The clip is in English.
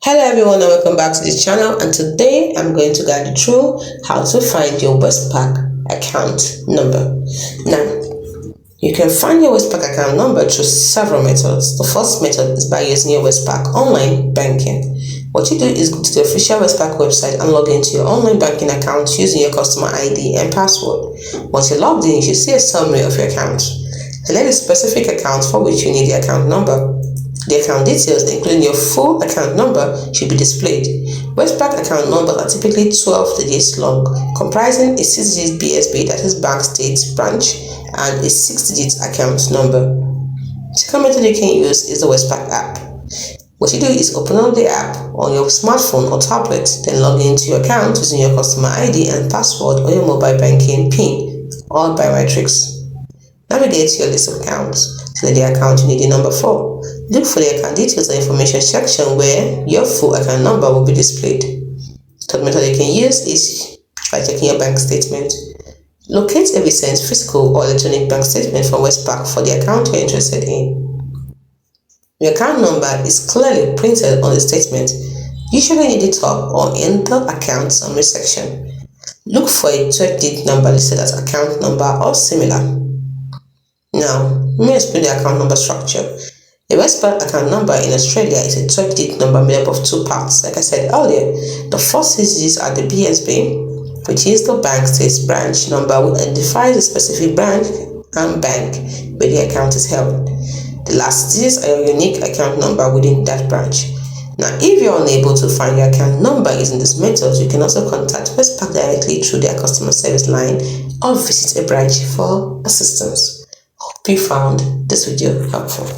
Hello everyone and welcome back to this channel, and today I'm going to guide you through how to find your Westpac account number. Now, you can find your Westpac account number through several methods. The first method is by using your Westpac online banking. What you do is go to the official Westpac website and log into your online banking account using your customer ID and password. Once you're logged in, you should see a summary of your account. Select the specific account for which you need the account number. The account details, including your full account number, should be displayed. Westpac account numbers are typically 12 digits long, comprising a 6-digit BSB, that is bank state branch, and a 6-digit account number. The second method you can use is the Westpac app. What you do is open up the app on your smartphone or tablet, then log into your account using your customer ID and password or your mobile banking PIN, all biometrics. Navigate to your list of accounts. Select the account you need the number for. Look for the account details and information section where your full account number will be displayed. The third method you can use is by checking your bank statement. Locate a recent physical or electronic bank statement from Westpac for the account you're interested in. Your account number is clearly printed on the statement, usually in the top or in the account summary section. Look for a 12-digit number listed as account number or similar. Now, let me explain the account number structure. A Westpac account number in Australia is a 12-digit number made up of two parts. Like I said earlier, the first 6 digits are the BSB, which is the bank state branch number, which identifies a specific branch and bank where the account is held. The last digits are your unique account number within that branch. Now, if you're unable to find your account number using this method, you can also contact Westpac directly through their customer service line or visit a branch for assistance. Hope you found this video helpful.